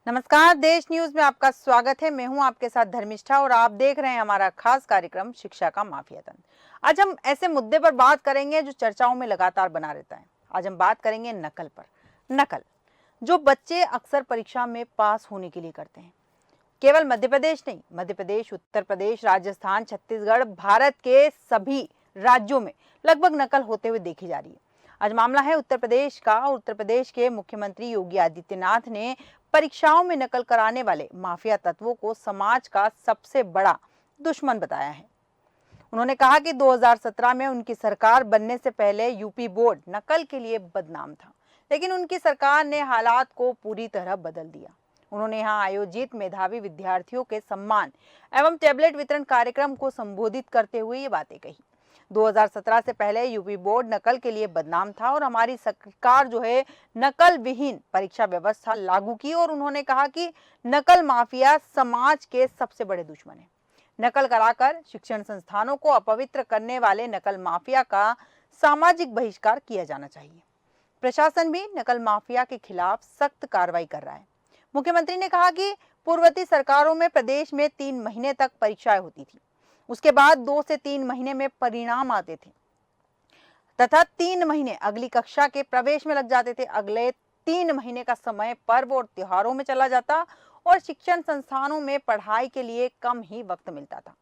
नमस्कार, देश न्यूज में आपका स्वागत है। मैं हूं आपके साथ धर्मिष्ठा और आप देख रहे हैं हमारा खास कार्यक्रम शिक्षा का माफियातंत्र। आज हम ऐसे मुद्दे पर बात करेंगे जो चर्चाओं में लगातार बना रहता है। आज हम बात करेंगे नकल पर। नकल जो बच्चे अक्सर परीक्षा में पास होने के लिए करते हैं। केवल मध्य प्रदेश नहीं, मध्य प्रदेश, उत्तर प्रदेश, राजस्थान, छत्तीसगढ़, भारत के सभी राज्यों में लगभग नकल होते हुए देखी जा रही है। आज मामला है उत्तर प्रदेश का। उत्तर प्रदेश के मुख्यमंत्री योगी आदित्यनाथ ने परीक्षाओं में नकल कराने वाले माफिया तत्वों को समाज का सबसे बड़ा दुश्मन बताया है। उन्होंने कहा कि 2017 में उनकी सरकार बनने से पहले यूपी बोर्ड नकल के लिए बदनाम था, लेकिन उनकी सरकार ने हालात को पूरी तरह बदल दिया। उन्होंने यहां आयोजित मेधावी विद्यार्थियों के सम्मान एवं टैबलेट वितरण कार्यक्रम को संबोधित करते हुए ये बातें कही। 2017 से पहले यूपी बोर्ड नकल के लिए बदनाम था और हमारी सरकार जो है नकल विहीन परीक्षा व्यवस्था लागू की। और उन्होंने कहा कि नकल माफिया समाज के सबसे बड़े दुश्मन है। नकल कराकर शिक्षण संस्थानों को अपवित्र करने वाले नकल माफिया का सामाजिक बहिष्कार किया जाना चाहिए। प्रशासन भी नकल माफिया के खिलाफ सख्त कार्रवाई कर रहा है। मुख्यमंत्री ने कहा कि पूर्ववर्ती सरकारों में प्रदेश में 3 महीने तक परीक्षाएं होती थी, उसके बाद 2 से 3 महीने में परिणाम आते थे तथा 3 महीने अगली कक्षा के प्रवेश में लग जाते थे। अगले 3 महीने का समय पर्व और त्योहारों में चला जाता और शिक्षण संस्थानों में पढ़ाई के लिए कम ही वक्त मिलता था।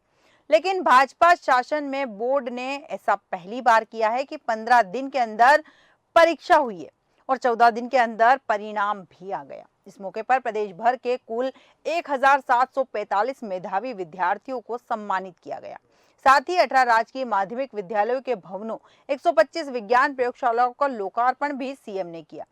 लेकिन भाजपा शासन में बोर्ड ने ऐसा पहली बार किया है कि 15 दिन के अंदर परीक्षा हुई है और 14 दिन के अंदर परिणाम भी आ गया। इस मौके पर प्रदेश भर के कुल 1745 मेधावी विद्यार्थियों को सम्मानित किया गया। साथ ही 18 राजकीय माध्यमिक विद्यालयों के भवनों, 125 विज्ञान प्रयोगशालाओं का लोकार्पण भी सीएम ने किया।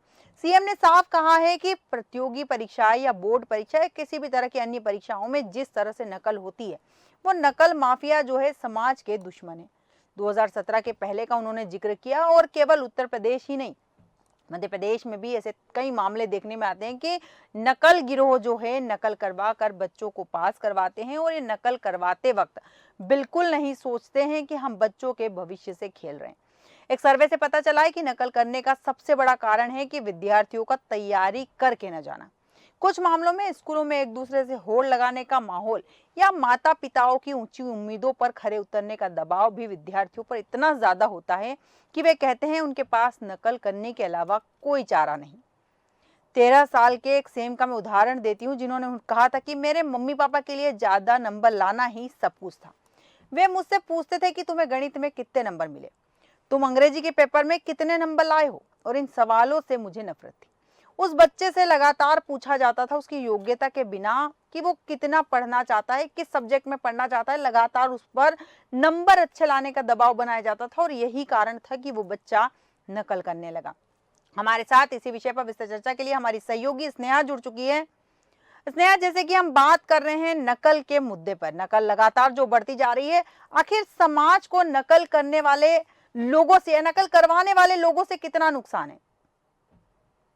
सीएम ने साफ कहा है कि प्रतियोगी परीक्षाएं या बोर्ड परीक्षा या किसी भी तरह की अन्य परीक्षाओं में जिस तरह से नकल होती है, वो नकल माफिया जो है समाज के दुश्मन है। 2017 के पहले का उन्होंने जिक्र किया और केवल उत्तर प्रदेश ही नहीं, मध्य प्रदेश में भी ऐसे कई मामले देखने में आते हैं कि नकल गिरोह जो है नकल करवा कर बच्चों को पास करवाते हैं और ये नकल करवाते वक्त बिल्कुल नहीं सोचते हैं कि हम बच्चों के भविष्य से खेल रहे हैं। एक सर्वे से पता चला है कि नकल करने का सबसे बड़ा कारण है कि विद्यार्थियों का तैयारी करके न जाना। कुछ मामलों में स्कूलों में एक दूसरे से होड़ लगाने का माहौल या माता पिताओं की ऊंची उम्मीदों पर खरे उतरने का दबाव भी विद्यार्थियों पर इतना ज्यादा होता है कि वे कहते हैं उनके पास नकल करने के अलावा कोई चारा नहीं। 13 साल के एक सेम का मैं उदाहरण देती हूँ, जिन्होंने कहा था कि मेरे मम्मी पापा के लिए ज्यादा नंबर लाना ही सब कुछ था। वे मुझसे पूछते थे कि तुम्हें गणित में कितने नंबर मिले, तुम अंग्रेजी के पेपर में कितने नंबर लाए हो, और इन सवालों से मुझे नफरत थी। उस बच्चे से लगातार पूछा जाता था उसकी योग्यता के बिना कि वो कितना पढ़ना चाहता है, किस सब्जेक्ट में पढ़ना चाहता है। लगातार उस पर नंबर अच्छे लाने का दबाव बनाया जाता था और यही कारण था कि वो बच्चा नकल करने लगा। हमारे साथ इसी विषय पर विस्तृत चर्चा के लिए हमारी सहयोगी स्नेहा जुड़ चुकी है। स्नेहा, जैसे कि हम बात कर रहे हैं नकल के मुद्दे पर, नकल लगातार जो बढ़ती जा रही है, आखिर समाज को नकल करने वाले लोगों से, नकल करवाने वाले लोगों से कितना नुकसान है?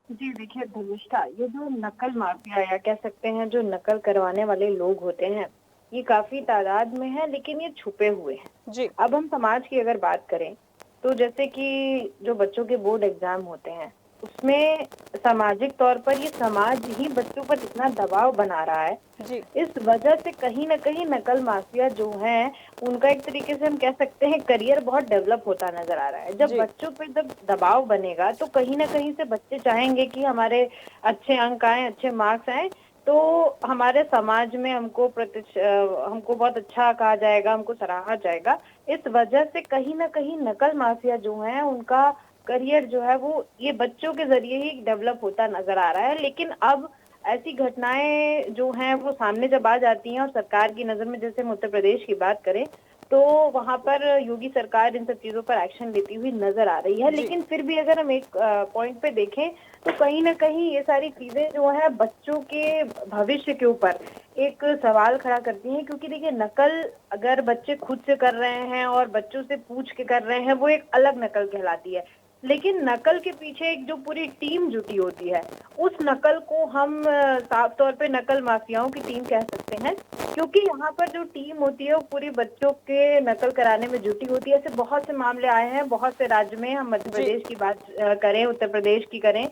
जी देखिए धर्मिष्ठा, ये जो नकल माफिया या कह सकते हैं जो नकल करवाने वाले लोग होते हैं, ये काफी तादाद में है, लेकिन ये छुपे हुए हैं। जी। अब हम समाज की अगर बात करें तो जैसे कि जो बच्चों के बोर्ड एग्जाम होते हैं, उसमें सामाजिक तौर पर ये समाज ही बच्चों पर इतना दबाव बना रहा है। जी। इस वजह से कहीं ना कहीं नकल माफिया जो हैं, उनका एक तरीके से हम कह सकते हैं करियर बहुत डेवलप होता नजर आ रहा है। जब जी। बच्चों पे जब दबाव बनेगा तो कहीं ना कहीं से बच्चे चाहेंगे कि हमारे अच्छे अंक आए, अच्छे मार्क्स आए, तो हमारे समाज में हमको बहुत अच्छा कहा जाएगा, हमको सराहा जाएगा। इस वजह से कहीं ना कहीं नकल माफिया जो है उनका करियर जो है वो ये बच्चों के जरिए ही डेवलप होता नजर आ रहा है। लेकिन अब ऐसी घटनाएं जो हैं वो सामने जब आ जाती हैं और सरकार की नजर में, जैसे हम उत्तर प्रदेश की बात करें, तो वहां पर योगी सरकार इन सब चीजों पर एक्शन लेती हुई नजर आ रही है। लेकिन फिर भी अगर हम एक पॉइंट पे देखें तो कहीं ना कहीं ये सारी चीजें जो है बच्चों के भविष्य के ऊपर एक सवाल खड़ा करती हैं। क्योंकि देखिए, नकल अगर बच्चे खुद से कर रहे हैं और बच्चों से पूछ के कर रहे हैं, वो एक अलग नकल कहलाती है। लेकिन नकल के पीछे एक जो पूरी टीम जुटी होती है, उस नकल को हम साफ तौर पे नकल माफियाओं की टीम कह सकते हैं। क्योंकि यहाँ पर जो टीम होती है वो पूरी बच्चों के नकल कराने में जुटी होती है। ऐसे बहुत से मामले आए हैं, बहुत से राज्य में, हम मध्य प्रदेश की बात करें, उत्तर प्रदेश की करें,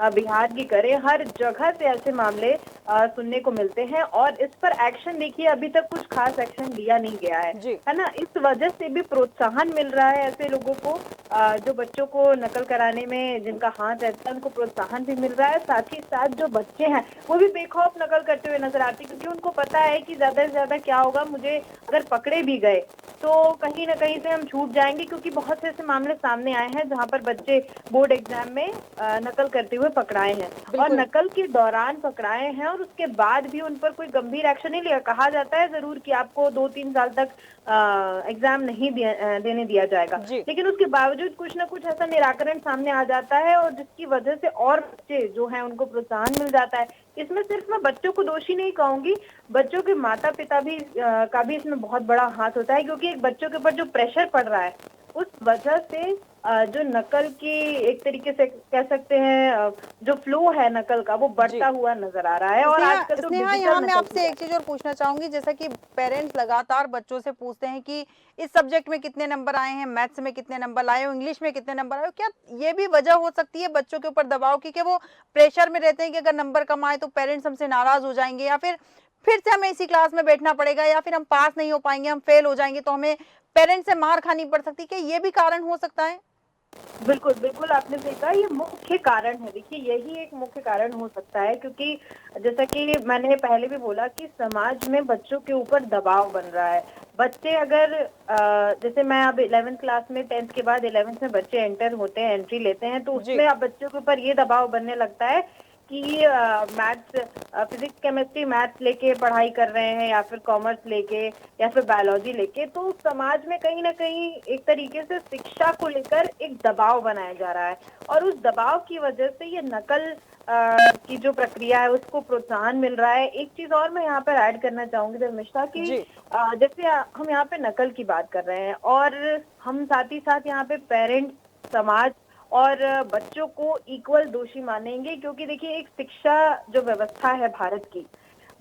बिहार की करें, हर जगह से ऐसे मामले सुनने को मिलते हैं, और इस पर एक्शन देखिए अभी तक कुछ खास एक्शन लिया नहीं गया है ना। इस वजह से भी प्रोत्साहन मिल रहा है ऐसे लोगों को, जो बच्चों को नकल कराने में जिनका हाथ रहता है उनको प्रोत्साहन भी मिल रहा है। साथ ही साथ जो बच्चे हैं वो भी बेखौफ नकल करते हुए नजर आते हैं, क्योंकि उनको पता है कि ज्यादा से ज्यादा क्या होगा, मुझे अगर पकड़े भी गए तो कहीं ना कहीं से हम छूट जाएंगे, क्योंकि बहुत से ऐसे मामले सामने आए हैं जहां पर बच्चे बोर्ड एग्जाम में नकल करते हुए पकड़ाए हैं, और नकल के दौरान पकड़ाए हैं, और उसके बाद भी उन पर कोई गंभीर एक्शन नहीं लिया। कहा जाता है जरूर कि आपको 2-3 साल तक एग्जाम नहीं देने दिया जाएगा, लेकिन उसके बावजूद कुछ ना कुछ ऐसा निराकरण सामने आ जाता है, और जिसकी वजह से और बच्चे जो हैं उनको प्रोत्साहन मिल जाता है। इसमें सिर्फ मैं बच्चों को दोषी नहीं कहूंगी, बच्चों के माता पिता भी का भी इसमें बहुत बड़ा हाथ होता है, क्योंकि एक बच्चों के ऊपर जो प्रेशर पड़ रहा है उस वजह से जो नकल की एक तरीके से कह सकते हैं जो फ्लो है नकल का वो बढ़ता हुआ नजर आ रहा है। और आजकल तो स्नेहा, यहाँ मैं आपसे एक चीज और पूछना चाहूंगी, जैसा कि पेरेंट्स लगातार बच्चों से पूछते हैं कि इस सब्जेक्ट में कितने नंबर आए हैं, मैथ्स में कितने नंबर आए हो, इंग्लिश में कितने नंबर आए हो, क्या ये भी वजह हो सकती है बच्चों के ऊपर दबाव की कि वो प्रेशर में रहते हैं कि अगर नंबर कम आए तो पेरेंट्स हमसे नाराज हो जाएंगे, या फिर से हमें इसी क्लास में बैठना पड़ेगा, या फिर हम पास नहीं हो पाएंगे, हम फेल हो जाएंगे तो हमें पेरेंट्स से मार खानी पड़ सकती है, क्या ये भी कारण हो सकता है? बिल्कुल, बिल्कुल आपने सही कहा, ये मुख्य कारण है। देखिए यही एक मुख्य कारण हो सकता है, क्योंकि जैसा कि मैंने पहले भी बोला कि समाज में बच्चों के ऊपर दबाव बन रहा है। बच्चे अगर जैसे मैं अब 11th क्लास में, 10th के बाद 11th में बच्चे एंटर होते हैं, एंट्री लेते हैं, तो उसमें अब बच्चों के ऊपर ये दबाव बनने लगता है कि मैथ्स, फिजिक्स, केमिस्ट्री, मैथ्स लेके पढ़ाई कर रहे हैं, या फिर कॉमर्स लेके, या फिर बायोलॉजी लेके, तो समाज में कहीं ना कहीं एक तरीके से शिक्षा को लेकर एक दबाव बनाया जा रहा है, और उस दबाव की वजह से ये नकल की जो प्रक्रिया है उसको प्रोत्साहन मिल रहा है। एक चीज और मैं यहाँ पर ऐड करना चाहूंगी धर्मिष्ठा की, जैसे हम यहाँ पे नकल की बात कर रहे हैं, और हम साथ ही साथ यहाँ पे पेरेंट्स, समाज और बच्चों को इक्वल दोषी मानेंगे, क्योंकि देखिए एक शिक्षा जो व्यवस्था है भारत की,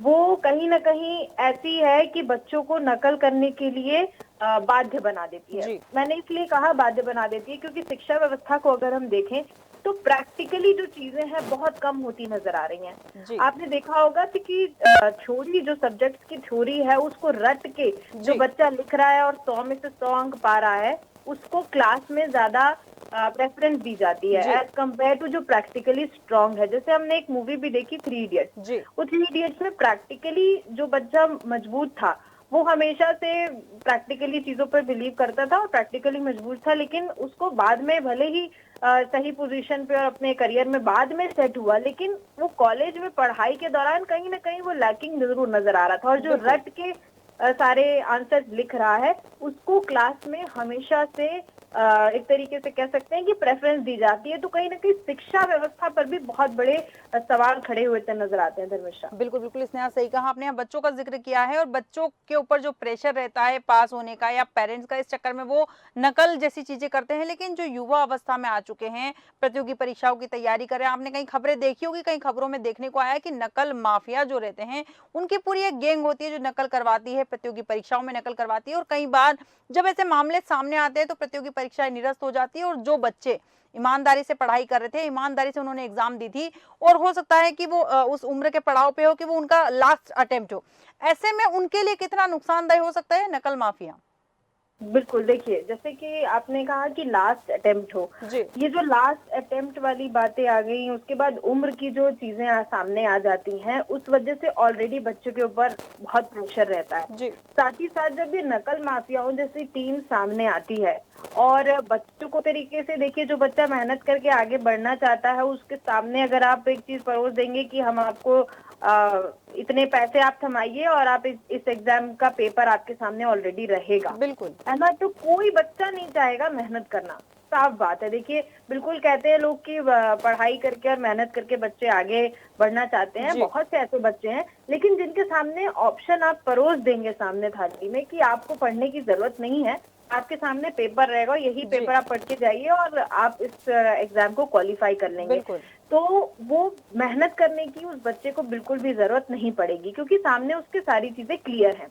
वो कहीं ना कहीं ऐसी है कि बच्चों को नकल करने के लिए बाध्य बना देती है। मैंने इसलिए कहा बाध्य बना देती है क्योंकि शिक्षा व्यवस्था को अगर हम देखें तो प्रैक्टिकली जो चीजें हैं बहुत कम होती नजर आ रही हैं। आपने देखा होगा कि थ्योरी, जो सब्जेक्ट की थ्योरी है उसको रट के जो बच्चा लिख रहा है और 100 में से 100 अंक पा रहा है, उसको क्लास में ज्यादा प्रेफरेंस दी जाती है एज कम्पेयर टू जो प्रैक्टिकली स्ट्रांग है। जैसे हमने एक मूवी भी देखी 3 इडियट्स, वो 3 इडियट्स में प्रैक्टिकली जो बच्चा मजबूत था वो हमेशा से प्रैक्टिकली चीजों पर बिलीव करता था और प्रैक्टिकली मजबूत था, लेकिन उसको बाद में भले ही सही पोजीशन पे और अपने करियर में बाद में सेट हुआ, लेकिन वो कॉलेज में पढ़ाई के दौरान कहीं ना कहीं वो लैकिंग जरूर नजर आ रहा था, और जो रट के सारे आंसर लिख रहा है उसको क्लास में हमेशा से एक तरीके से कह सकते हैं कि प्रेफरेंस दी जाती है। तो कहीं ना कहीं शिक्षा व्यवस्था पर भी बहुत बड़े सवाल खड़े हुए नजर आते हैं धर्मिष्ठा। बिल्कुल बिल्कुल, इसने सही कहा आपने, यहाँ बच्चों का जिक्र किया है, और बच्चों के ऊपर जो प्रेशर रहता है पास होने का या पेरेंट्स का, इस चक्कर में वो नकल जैसी चीजें करते हैं। लेकिन जो युवा अवस्था में आ चुके हैं, प्रतियोगी परीक्षाओं की तैयारी कर रहे हैं, आपने कई खबरें देखी होगी, कई खबरों में देखने को आया है कि नकल माफिया जो रहते हैं उनकी पूरी एक गैंग होती है जो नकल करवाती है, प्रतियोगी परीक्षाओं में नकल करवाती है, और कई बार जब ऐसे मामले सामने आते हैं तो प्रतियोगी परीक्षाएं निरस्त हो जाती है, और जो बच्चे ईमानदारी से पढ़ाई कर रहे थे, ईमानदारी से उन्होंने एग्जाम दी थी, और हो सकता है कि वो उस उम्र के पड़ाव पे हो कि वो उनका लास्ट अटेम्प्ट हो, ऐसे में उनके लिए कितना नुकसानदायी हो सकता है नकल माफिया? बिल्कुल, देखिए जैसे कि आपने कहा कि लास्ट अटेम्प्ट हो, ये जो लास्ट अटेम्प्ट वाली बातें आ गई, उसके बाद उम्र की जो चीजें सामने आ जाती हैं, उस वजह से ऑलरेडी बच्चों के ऊपर बहुत प्रेशर रहता है। साथ ही साथ जब ये नकल माफियाओं जैसी टीम सामने आती है और बच्चों को तरीके से, देखिए जो बच्चा मेहनत करके आगे बढ़ना चाहता है उसके सामने अगर आप एक चीज परोस देंगे कि हम आपको इतने पैसे आप थमाइए और आप इस एग्जाम का पेपर आपके सामने ऑलरेडी रहेगा, बिल्कुल है ना, तो कोई बच्चा नहीं चाहेगा मेहनत करना, साफ बात है। देखिए बिल्कुल कहते हैं लोग कि पढ़ाई करके और मेहनत करके बच्चे आगे बढ़ना चाहते हैं, बहुत से ऐसे बच्चे हैं, लेकिन जिनके सामने ऑप्शन आप परोस देंगे सामने थाली में कि आपको पढ़ने की जरूरत नहीं है, आपके सामने पेपर रहेगा, यही पेपर आप पढ़ के जाइए और आप इस एग्जाम को क्वालिफाई कर लेंगे, तो वो मेहनत करने की उस बच्चे को बिल्कुल भी जरूरत नहीं पड़ेगी, क्योंकि सामने उसके सारी चीजें क्लियर हैं।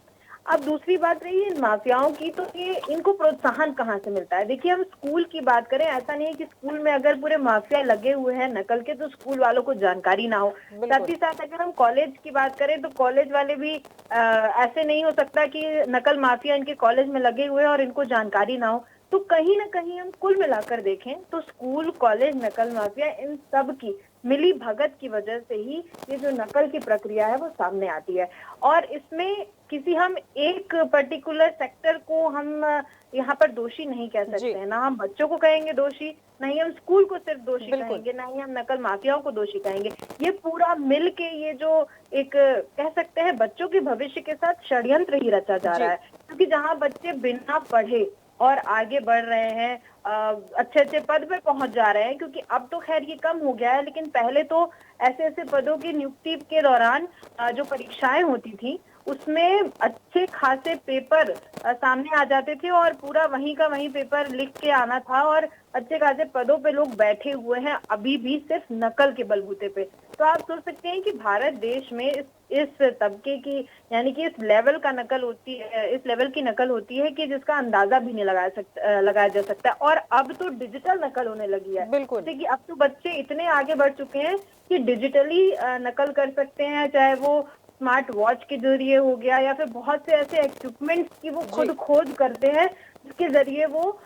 अब दूसरी बात रही इन माफियाओं की, तो ये इनको प्रोत्साहन कहाँ से मिलता है? देखिए, हम स्कूल की बात करें, ऐसा नहीं है कि स्कूल में अगर पूरे माफिया लगे हुए हैं नकल के तो स्कूल वालों को जानकारी ना हो। साथ बिल्कुल। ही साथ अगर हम कॉलेज की बात करें तो कॉलेज वाले भी ऐसे नहीं हो सकता कि नकल माफिया इनके कॉलेज में लगे हुए हैं और इनको जानकारी ना हो। तो कहीं ना कहीं हम कुल मिलाकर देखें तो स्कूल, कॉलेज, नकल माफिया, इन सब की मिली भगत की वजह से ही ये जो नकल की प्रक्रिया है वो सामने आती है। और इसमें किसी हम एक पर्टिकुलर सेक्टर को हम यहाँ पर दोषी नहीं कह जी। सकते हैं। ना हम बच्चों को कहेंगे दोषी, ना ही हम स्कूल को सिर्फ दोषी बिल्कुल। कहेंगे, ना ही हम नकल माफियाओं को दोषी कहेंगे। ये पूरा मिल के ये जो एक कह सकते हैं बच्चों के भविष्य के साथ षड्यंत्र ही रचा जा रहा जी। है। क्योंकि जहाँ बच्चे बिना पढ़े और आगे बढ़ रहे हैं, अच्छे अच्छे पद पे पहुंच जा रहे हैं, क्योंकि अब तो खैर ये कम हो गया है, लेकिन पहले तो ऐसे ऐसे पदों की नियुक्ति के दौरान जो परीक्षाएं होती थी उसमें अच्छे खासे पेपर सामने आ जाते थे और पूरा वहीं का वहीं पेपर लिख के आना था और अच्छे खासे पदों पे लोग बैठे हुए हैं अभी भी सिर्फ नकल के बलबूते पे। तो आप सोच सकते हैं कि भारत देश में इस तबके की, यानी कि इस लेवल का नकल होती है, इस लेवल की नकल होती है कि जिसका अंदाजा भी नहीं लगाया जा सकता। और अब तो डिजिटल नकल होने लगी है। बिल्कुल। जैसे कि अब तो बच्चे इतने आगे बढ़ चुके हैं कि डिजिटली नकल कर सकते हैं, चाहे वो स्मार्ट वॉच के जरिए हो गया या फिर बहुत से ऐसे इक्विपमेंट्स की वो खुद जी। खोज करते हैं जिसके जरिए वो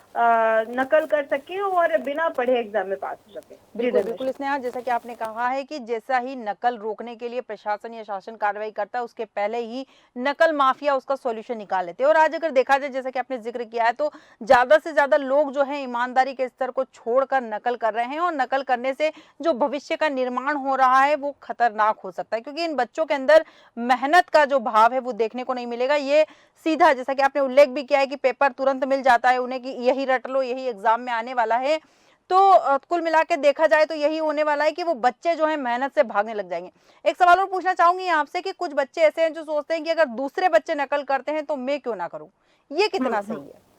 नकल कर सके और बिना पढ़े एग्जाम में पास हो सके। जी बिल्कुल, बिल्कुल धर्मेश। स्नेहा, जैसा कि आपने कहा है कि जैसा ही नकल रोकने के लिए प्रशासन या शासन कार्रवाई करता है, उसके पहले ही नकल माफिया उसका सॉल्यूशन निकाल लेते हैं। और आज अगर देखा जाए, जैसा कि आपने ज़िक्र किया है, तो ज़्यादा से ज़्यादा लोग जो हैं ईमानदारी के स्तर को छोड़कर नकल कर रहे हैं और नकल करने से जो भविष्य का निर्माण हो रहा है, वो खतरनाक हो सकता है, क्योंकि इन बच्चों के अंदर मेहनत का जो भाव है, वो देखने को नहीं मिलेगा। ये सीधा, जैसा कि आपने उल्लेख भी किया है कि पेपर तुरंत मिल जाता है उन्हें कि यही रट लो, यही एग्ज़ाम में आने वाला है। तो कुल मिला के देखा जाए तो यही होने वाला है कि वो बच्चे जो हैं मेहनत से भागने लग जाएँगे। एक सवाल और पूछना चाहूँगी आपसे कि कुछ बच्चे ऐसे हैं जो सोचते हैं कि अगर दूसरे बच्चे नकल करते हैं तो मैं क्यों ना करूँ? ये कितना हम्म। सही है?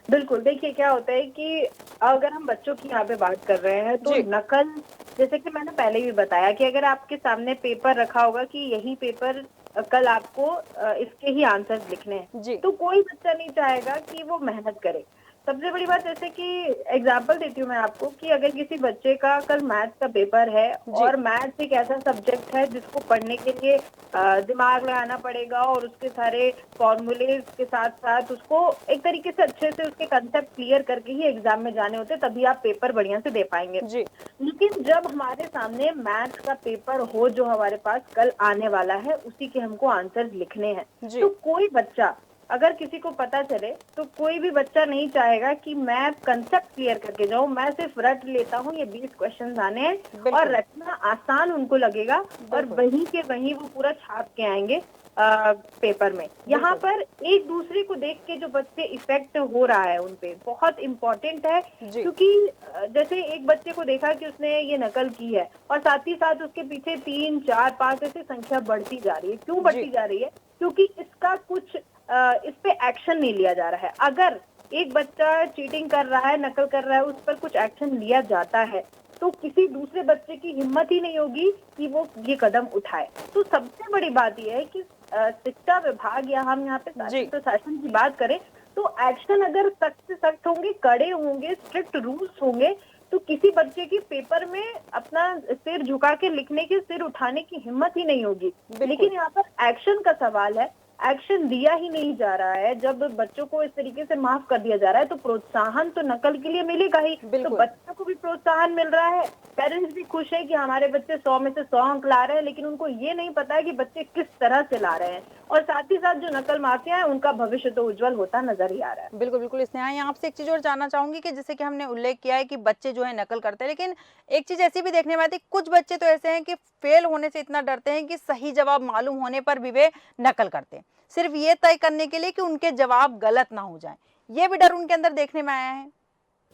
बिल्कुल, देखिए क्या होता है कि अगर हम बच्चों की यहाँ पे बात कर रहे हैं तो जी। नकल, जैसे कि मैंने पहले भी बताया कि अगर आपके सामने पेपर रखा होगा कि यही पेपर कल आपको इसके ही आंसर्स लिखने हैं, जी। तो कोई बच्चा नहीं चाहेगा कि वो मेहनत करे। सबसे बड़ी बात, जैसे कि एग्जाम्पल देती हूँ मैं आपको, कि अगर किसी बच्चे का कल मैथ्स का पेपर है जी। और मैथ्स एक ऐसा सब्जेक्ट है जिसको पढ़ने के लिए दिमाग लगाना पड़ेगा और उसके सारे फॉर्मूलेज के साथ साथ उसको एक तरीके से अच्छे से उसके कंसेप्ट क्लियर करके ही एग्जाम में जाने होते, तभी आप पेपर बढ़िया से दे पाएंगे। जी। लेकिन जब हमारे सामने मैथ्स का पेपर हो जो हमारे पास कल आने वाला है, उसी के हमको आंसर लिखने हैं, जी। तो कोई बच्चा, अगर किसी को पता चले तो कोई भी बच्चा नहीं चाहेगा कि मैं कंसेप्ट क्लियर करके जाऊं, मैं सिर्फ रट लेता हूं, ये 20 क्वेश्चंस आने हैं और बिल्कुल। रटना आसान उनको लगेगा और बिल्कुल। वहीं के वहीं वो पूरा छाप के आएंगे पेपर में। यहाँ बिल्कुल। पर एक दूसरे को देख के जो बच्चे इफेक्ट हो रहा है उन पे बहुत इंपॉर्टेंट है, जी। क्योंकि जैसे एक बच्चे को देखा कि उसने ये नकल की है और साथ ही साथ उसके पीछे 3, 4, 5 ऐसे संख्या बढ़ती जा रही है। क्यों जी। बढ़ती जा रही है? क्योंकि इसका कुछ इस पे एक्शन नहीं लिया जा रहा है। अगर एक बच्चा चीटिंग कर रहा है, नकल कर रहा है, उस पर कुछ एक्शन लिया जाता है तो किसी दूसरे बच्चे की हिम्मत ही नहीं होगी कि वो ये कदम उठाए। तो सबसे बड़ी बात यह है कि शिक्षा विभाग या हम यहाँ पे जी। शासन प्रशासन की बात करें तो एक्शन अगर सख्त से सख्त होंगे, कड़े होंगे, स्ट्रिक्ट रूल्स होंगे, तो किसी बच्चे की पेपर में अपना सिर झुका के लिखने की, सिर उठाने की हिम्मत ही नहीं होगी। बिल्कुल। लेकिन यहाँ पर एक्शन का सवाल है, एक्शन दिया ही नहीं जा रहा है। जब बच्चों को इस तरीके से माफ कर दिया जा रहा है तो प्रोत्साहन तो नकल के लिए मिलेगा ही। तो बिल्कुल। बच्चों को भी प्रोत्साहन मिल रहा है, पेरेंट्स भी खुश है कि हमारे बच्चे 100 में से 100 अंक ला रहे हैं, लेकिन उनको ये नहीं पता है कि बच्चे किस तरह से ला रहे हैं। और साथ ही साथ जो नकल माफिया है उनका भविष्य तो उज्जवल होता नजर ही आ रहा है। बिल्कुल, बिल्कुल स्नेहा, यहाँ आपसे एक चीज़ और जानना चाहूँगी कि जैसे कि हमने उल्लेख किया है कि बच्चे जो हैं नकल करते हैं, लेकिन एक चीज़ ऐसी भी देखने में आती है, कुछ बच्चे तो ऐसे हैं कि फेल होने से इतना डरते हैं कि सही जवाब मालूम होने पर भी वे नकल करते हैं। सिर्फ़ ये तय करने के लिए कि उनके जवाब गलत ना हो जाएँ। ये भी डर उनके अंदर देखने में आया है।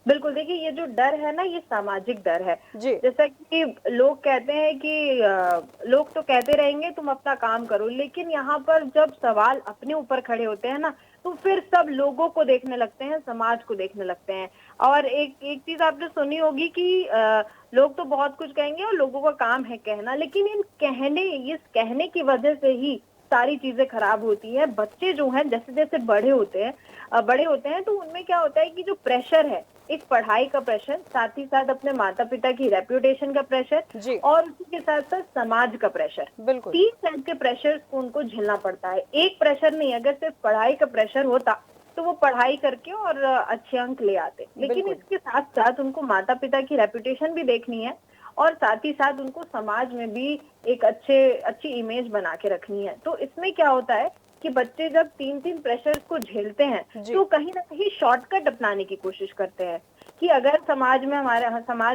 बिल्कुल, देखिए ये जो डर है ना, ये सामाजिक डर है। जी। जैसा कि लोग कहते हैं कि लोग तो कहते रहेंगे तुम अपना काम करो, लेकिन यहाँ पर जब सवाल अपने ऊपर खड़े होते हैं ना, तो फिर सब लोगों को देखने लगते हैं, समाज को देखने लगते हैं। और एक एक चीज आपने सुनी होगी कि लोग तो बहुत कुछ कहेंगे और लोगों का काम है कहना, लेकिन इस कहने की वजह से ही सारी चीजें खराब होती हैं। बच्चे जो हैं जैसे जैसे बड़े होते हैं तो उनमें क्या होता है कि जो प्रेशर है, एक पढ़ाई का प्रेशर, साथ ही साथ अपने माता पिता की रेप्यूटेशन का प्रेशर जी और उसी के साथ साथ समाज का प्रेशर, बिल्कुल 3 टाइप के प्रेशर को उनको झेलना पड़ता है। एक प्रेशर नहीं, अगर सिर्फ पढ़ाई का प्रेशर होता तो वो पढ़ाई करके और अच्छे अंक ले आते, लेकिन बिल्कुल इसके साथ साथ उनको माता पिता की रेप्यूटेशन भी देखनी है और साथ ही साथ उनको समाज में भी एक अच्छी इमेज बना के रखनी है। तो इसमें क्या होता है कि बच्चे जब 3 प्रेशर्स को झेलते हैं जी तो कहीं ना कहीं शॉर्टकट अपनाने की कोशिश करते हैं कि अगर समाज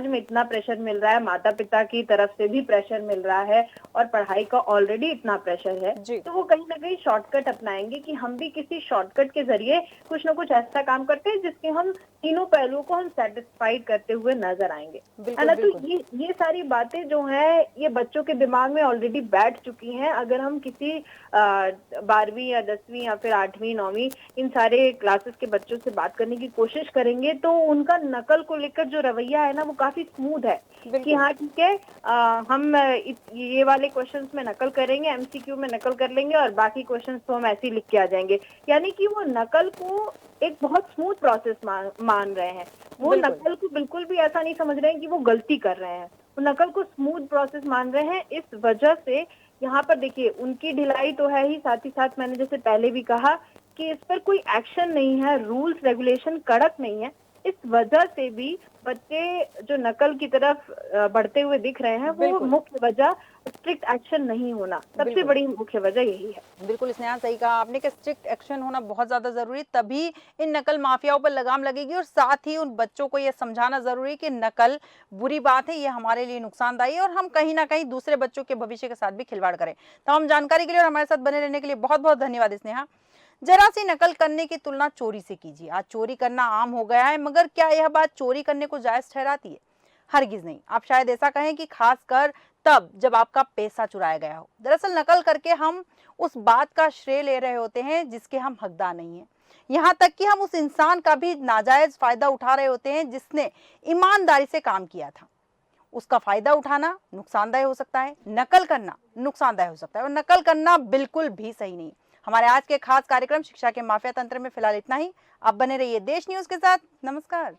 में इतना प्रेशर मिल रहा है, माता पिता की तरफ से भी प्रेशर मिल रहा है और पढ़ाई का ऑलरेडी इतना प्रेशर है, जी तो वो कहीं ना कहीं शॉर्टकट अपनाएंगे कि हम भी किसी शॉर्टकट के जरिए कुछ ना कुछ ऐसा काम करते हैं जिसके हम तीनों पहलुओं को हम सेटिस्फाइड करते हुए नजर आएंगे, है बिल्कुल ना। तो बिल्कुल ये सारी बातें जो है ये बच्चों के दिमाग में ऑलरेडी बैठ चुकी हैं। अगर हम किसी 12वीं या 10वीं या फिर 8वीं 9वीं इन सारे क्लासेस के बच्चों से बात करने की कोशिश करेंगे तो उनका नकल को लेकर जो रवैया है ना वो काफी स्मूथ है कि बिल्कुल हाँ ठीक है, हम ये वाले क्वेश्चंस में नकल करेंगे, एमसीक्यू में नकल कर लेंगे और बाकी क्वेश्चंस तो हम ऐसे ही लिख के आ जाएंगे। यानी कि वो नकल को एक बहुत स्मूथ प्रोसेस मान रहे हैं। वो बिल्कुल नकल को बिल्कुल भी ऐसा नहीं समझ रहे हैं कि वो गलती कर रहे हैं, वो नकल को स्मूथ प्रोसेस मान रहे हैं। इस वजह से यहाँ पर देखिए उनकी ढिलाई तो है ही, साथ ही साथ मैंने जैसे पहले भी कहा कि इस पर कोई एक्शन नहीं है, रूल्स रेगुलेशन कड़क नहीं है। इस वजह से भी बच्चे जो नकल की तरफ बढ़ते हुए दिख रहे हैं वो बिल्कुल मुख्य वजह स्ट्रिक्ट एक्शन नहीं होना, सबसे बिल्कुल बड़ी मुख्य वजह यही है। बिल्कुल स्नेहा सही कहा आपने कि स्ट्रिक्ट एक्शन होना बहुत ज्यादा जरूरी, तभी इन नकल माफियाओं पर लगाम लगेगी और साथ ही उन बच्चों को यह समझाना जरूरी है कि नकल बुरी बात है, ये हमारे लिए नुकसानदायी है और हम कहीं ना कहीं दूसरे बच्चों के भविष्य के साथ भी खिलवाड़ करें। तमाम जानकारी के लिए और हमारे साथ बने रहने के लिए बहुत बहुत धन्यवाद स्नेहा। जरा सी नकल करने की तुलना चोरी से कीजिए। आज चोरी करना आम हो गया है, मगर क्या यह बात चोरी करने को जायज ठहराती है? हरगिज नहीं। आप शायद ऐसा कहें कि खासकर तब जब आपका पैसा चुराया गया हो। दरअसल नकल करके हम उस बात का श्रेय ले रहे होते हैं जिसके हम हकदार नहीं हैं। यहाँ तक कि हम उस इंसान का भी नाजायज फायदा उठा रहे होते हैं जिसने ईमानदारी से काम किया था। उसका फायदा उठाना नुकसानदायक हो सकता है, नकल करना नुकसानदायक हो सकता है और नकल करना बिल्कुल भी सही नहीं। हमारे आज के खास कार्यक्रम शिक्षा के माफिया तंत्र में फिलहाल इतना ही। आप बने रहिए देश न्यूज के साथ। नमस्कार।